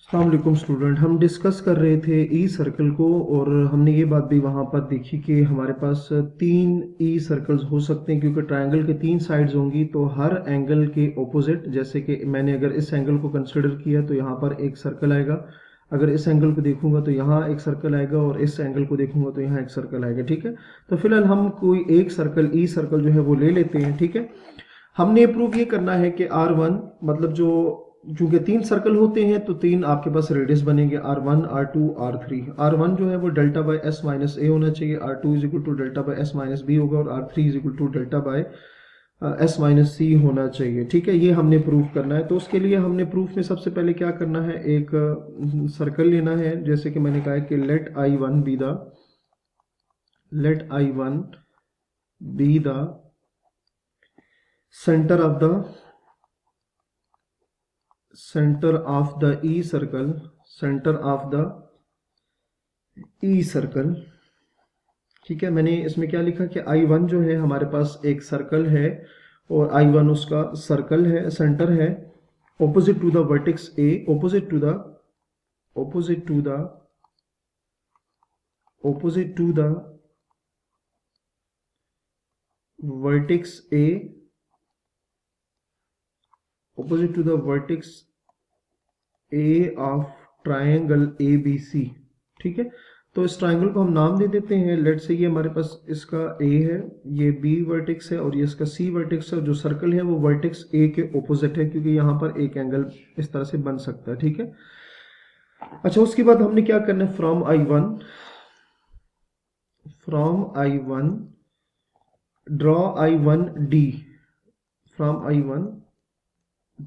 अस्सलाम वालेकुम स्टूडेंट। हम डिस्कस कर रहे थे ई सर्कल को और हमने ये बात भी वहाँ पर देखी कि हमारे पास तीन ई सर्कल्स हो सकते हैं क्योंकि ट्रायंगल के तीन साइड्स होंगी तो हर एंगल के ऑपोजिट, जैसे कि मैंने अगर इस एंगल को कंसिडर किया तो यहाँ पर एक सर्कल आएगा, अगर इस एंगल को देखूंगा तो यहाँ एक सर्कल आएगा और इस एंगल को देखूंगा तो यहाँ एक सर्कल आएगा। ठीक है, तो फिलहाल हम कोई एक सर्कल ई सर्कल जो है वो ले लेते हैं। ठीक है, हमने प्रूव ये करना है कि R1 मतलब जो चूंकि तीन सर्कल होते हैं तो तीन आपके पास रेडियस बनेंगे R1 R2 R3। R1 जो है वो delta by S minus A होना चाहिए, R2 is equal to delta by S minus B होगा और R3 is equal to delta by S minus C होना चाहिए। ठीक है, ये हमने प्रूफ करना है। तो उसके लिए हमने प्रूफ में सबसे पहले क्या करना है, एक सर्कल लेना है। जैसे कि मैंने कहा है कि let I1 be the center of the E circle, ठीक है। मैंने इसमें क्या लिखा कि I1 जो है हमारे पास एक सर्कल है और I1 उसका सर्कल है, सेंटर है, opposite to the vertex A, opposite to the vertex A, opposite to the vertex A of triangle ABC। ठीक है, तो इस ट्राइंगल को हम नाम दे देते हैं। लेट से ये हमारे पास इसका A है, ये B वर्टेक्स है और ये इसका C वर्टेक्स है। जो सर्कल है वो वर्टेक्स A के ऑपोजिट है क्योंकि यहाँ पर एक एंगल इस तरह से बन सकता है। ठीक है, अच्छा उसके बाद हमने क्या करना है, from I1 draw I1D, from I1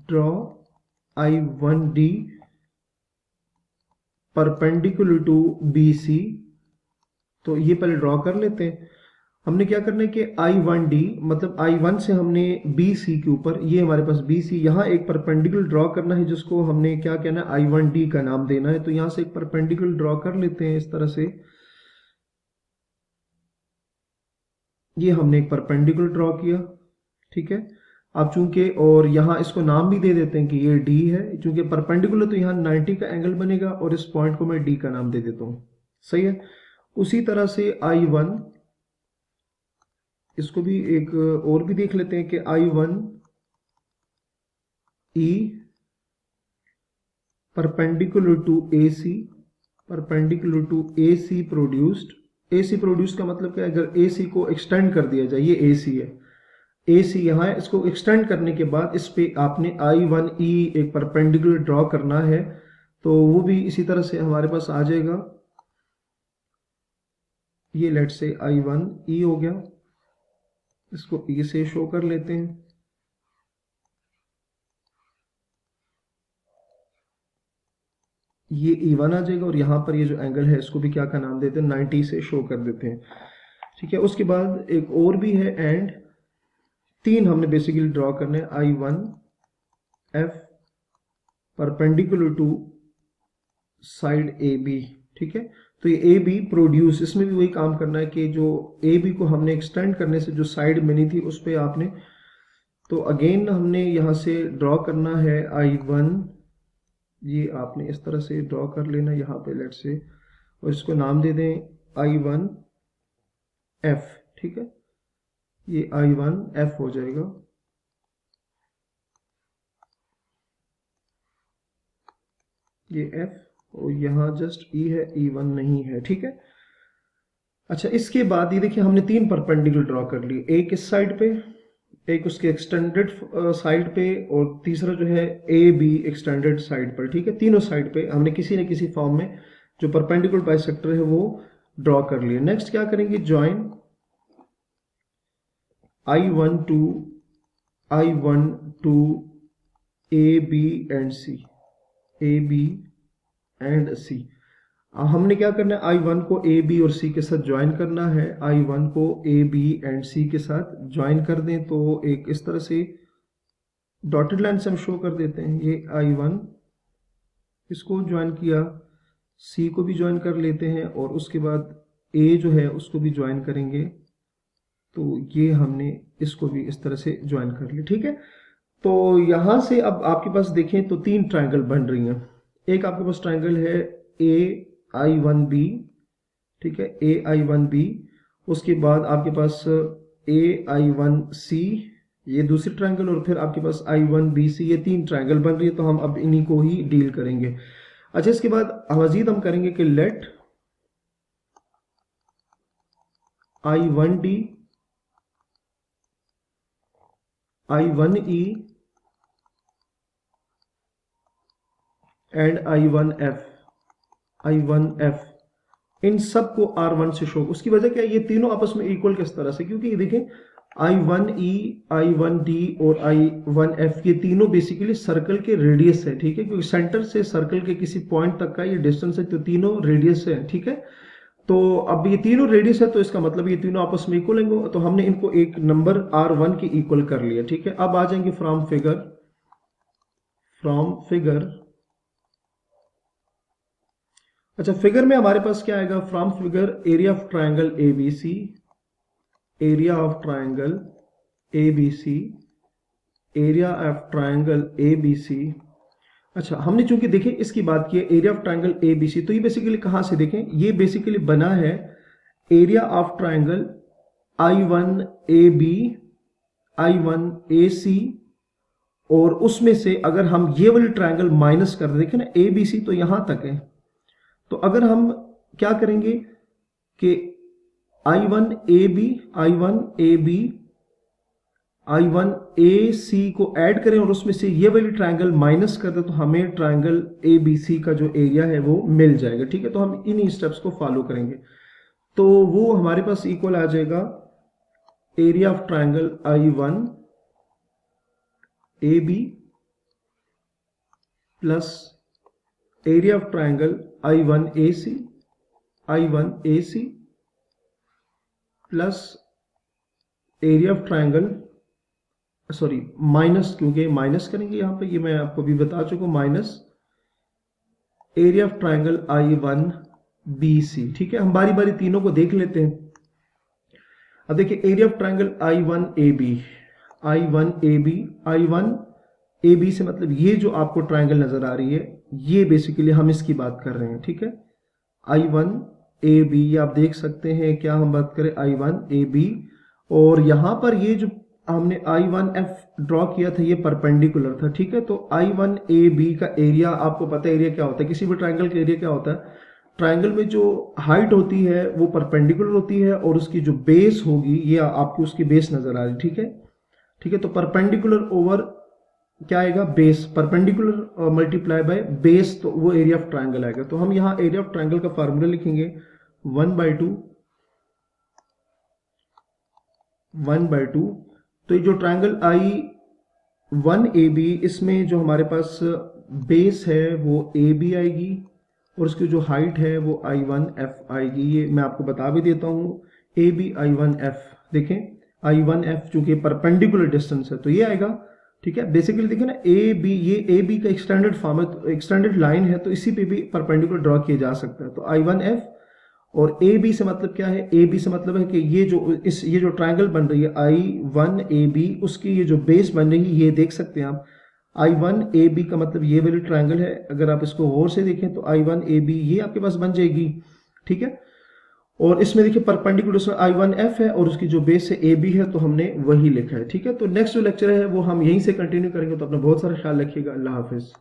draw I1D perpendicular to BC। तो ये पहले ड्रॉ कर लेते हैं। हमने क्या करना है कि I1D मतलब I1 से हमने BC के ऊपर, ये हमारे पास BC, यहाँ एक परपेंडिकुलर ड्रॉ करना है जिसको हमने क्या कहना है, I1D का नाम देना है। तो यहाँ से एक परपेंडिकुलर ड्रॉ कर लेते हैं इस तरह से। ये हमने एक परपेंडिकुलर ड्रॉ किया। ठीक है, अब चूंकि और यहाँ इसको नाम भी दे देते हैं कि ये D है, चूंकि परपेंडिकुलर तो यहाँ 90 का एंगल बनेगा और इस पॉइंट को मैं D का नाम दे देता हूँ। सही है, उसी तरह से I1, इसको भी एक और भी देख लेते हैं कि I1E perpendicular to AC produced. AC produced का मतलब क्या है, अगर AC को एक्सटेंड कर दिया जाए, ये AC है, AC यहाँ है, इसको एक्सटेंड करने के बाद इस पे आपने I1E एक परपेंडिकुलर ड्रॉ करना है। तो वो भी इसी तरह से हमारे पास आ जाएगा। ये लेट से I1E हो गया, इसको E से शो कर लेते हैं। ये E1 आ जाएगा और यहाँ पर ये जो एंगल है इसको भी क्या का नाम देते हैं, 90 से शो कर देते हैं। ठीक है, उसके बाद एक और भी है एंड, तीन हमने बेसिकली ड्रॉ करने हैं। I1F perpendicular to side AB। ठीक है, तो ये AB प्रोड्यूस, इसमें भी वही काम करना है कि जो AB को हमने एक्सटेंड करने से जो साइड बनी थी उस पर आपने, तो अगेन हमने यहाँ से ड्रॉ करना है I1, ये आपने इस तरह से ड्रॉ कर लेना यहाँ पे लेट से, और इसको नाम दे दें I1F। ठीक है, ये I1F हो जाएगा। ये F और यहाँ जस्ट E है, E1 नहीं है। ठीक है, अच्छा इसके बाद ये देखिए हमने तीन परपेंडिकुलर ड्रॉ कर लिए, एक इस साइड पे, एक उसके एक्सटेंडेड साइड पे और तीसरा जो है AB एक्सटेंडेड साइड पर। ठीक है, तीनों साइड पे हमने किसी न किसी फॉर्म में जो परपेंडिकुलर बाइसेक्टर है वो ड्रॉ कर लिया। नेक्स्ट क्या करेंगे, join I1 to AB and C। हमने क्या करना है, I1 को AB और C के साथ ज्वाइन करना है। I1 को AB एंड C के साथ ज्वाइन कर दें तो एक इस तरह से डॉटेड लाइन से हम शो कर देते हैं। ये I1 इसको ज्वाइन किया, C को भी ज्वाइन कर लेते हैं और उसके बाद A जो है उसको भी ज्वाइन करेंगे। तो ये हमने इसको भी इस तरह से ज्वाइन कर लिया। ठीक है, तो यहां से अब आपके पास देखें तो तीन ट्रायंगल बन रही हैं। एक आपके पास ट्राइंगल है ए आई वन बी, ठीक है, ए आई वन बी। उसके बाद आपके पास ए आई वन सी, ये दूसरी ट्राइंगल, और फिर आपके पास आई वन बी सी, ये तीन ट्राइंगल बन रही है। तो हम अब इन्हीं को ही डील करेंगे। अच्छा, इसके बाद मजीद हम करेंगे कि let I one D, I one E and I one F, I one F, इन सब को R1 से शो। उसकी वजह क्या है, ये तीनों आपस में इक्वल किस तरह से, क्योंकि ये देखें I1E, I1D और I1F ये तीनों बेसिकली सर्कल के रेडियस है, ठीक है, क्योंकि सेंटर से सर्कल के किसी पॉइंट तक का ये डिस्टेंस है, तो तीनों रेडियस है, ठीक है। तो अब ये तीनों रेडियस है, तो इसका मतलब ये तीनों आपस में इक्वल होंगे, तो हमने इनको एक नंबर R1 के इक्वल कर लिया, ठीक है। अब आ जाएंगे फ्रॉम फिगर। अच्छा, फिगर में हमारे पास क्या आएगा, from figure area of triangle ABC, area of triangle ABC, area of triangle ABC। अच्छा, हमने चूंकि देखें इसकी बात की है एरिया ऑफ ट्राइंगल ABC, तो ये बेसिकली कहां से देखें, ये बेसिकली बना है area of triangle I1AB, I1AC, और उसमें से अगर हम ये वाली ट्राइंगल माइनस कर देखें ना ABC, तो यहां तक है। तो अगर हम क्या करेंगे कि I1AB, I1AB, I1AC को ऐड करें और उसमें से ये वाली ट्राइंगल माइनस कर दें, तो हमें ट्राइंगल ABC का जो एरिया है वो मिल जाएगा, ठीक है। तो हम इन्हीं स्टेप्स को फॉलो करेंगे, तो वो हमारे पास इक्वल आ जाएगा area of triangle I1AB plus area of triangle I1AC, I1AC plus area of triangle, sorry minus, क्योंकि माइनस करेंगे यहां पे, ये मैं आपको भी बता चुका हूं, minus area of triangle I1BC, ठीक है। हम बारी बारी तीनों को देख लेते हैं। अब देखिए area of triangle I1AB, I1AB, I1AB से मतलब ये जो आपको ट्राइंगल नजर आ रही है, ये बेसिकली हम इसकी बात कर रहे हैं, ठीक है। I1AB, ये आप देख सकते हैं, क्या हम बात करें I1AB, और यहां पर ये जो हमने I1F ड्रॉ किया था ये परपेंडिकुलर था, ठीक है। तो I1AB का एरिया, आपको पता है एरिया क्या होता है, किसी भी ट्राइंगल का एरिया क्या होता है, ट्राइंगल में जो हाइट होती है वो परपेंडिकुलर होती है, और उसकी जो बेस होगी ये आपकी उसकी बेस नजर आ रही है, ठीक है, ठीक है। तो परपेंडिकुलर ओवर क्या आएगा, base, perpendicular multiply by base, तो वो एरिया ऑफ ट्राइंगल आएगा। तो हम यहाँ एरिया ऑफ ट्राइंगल का फार्मूला लिखेंगे 1/2, 1/2। तो ये जो ट्राइंगल I1AB, इसमें जो हमारे पास बेस है वो AB आएगी, और उसकी जो हाइट है वो I1F आएगी। ये मैं आपको बता भी देता हूँ, AB I1F, देखें I1F चूंकि परपेंडिकुलर डिस्टेंस है तो ये आएगा, ठीक है। बेसिकली देखिए ना AB, ये AB का एक्सटेंडेड फॉर्म है, तो एक्सटेंडेड लाइन है, तो इसी पे भी परपेंडिकुलर ड्रॉ किया जा सकता है। तो I1F, और AB से मतलब क्या है, AB से मतलब है कि ये जो ट्राइंगल बन रही है I1AB, उसकी ये जो बेस बन रही है, ये देख सकते हैं आप, I1AB का मतलब ये वाली ट्राइंगल है। अगर आप इसको गौर से देखें तो I1AB ये आपके पास बन जाएगी, ठीक है। और इसमें देखिए परपेंडिकुलर I1F है और उसकी जो बेस है AB है, तो हमने वही लिखा है, ठीक है। तो नेक्स्ट जो लेक्चर है वो हम यहीं से कंटिन्यू करेंगे। तो अपना बहुत सारा ख्याल रखिएगा। अल्लाह हाफिज।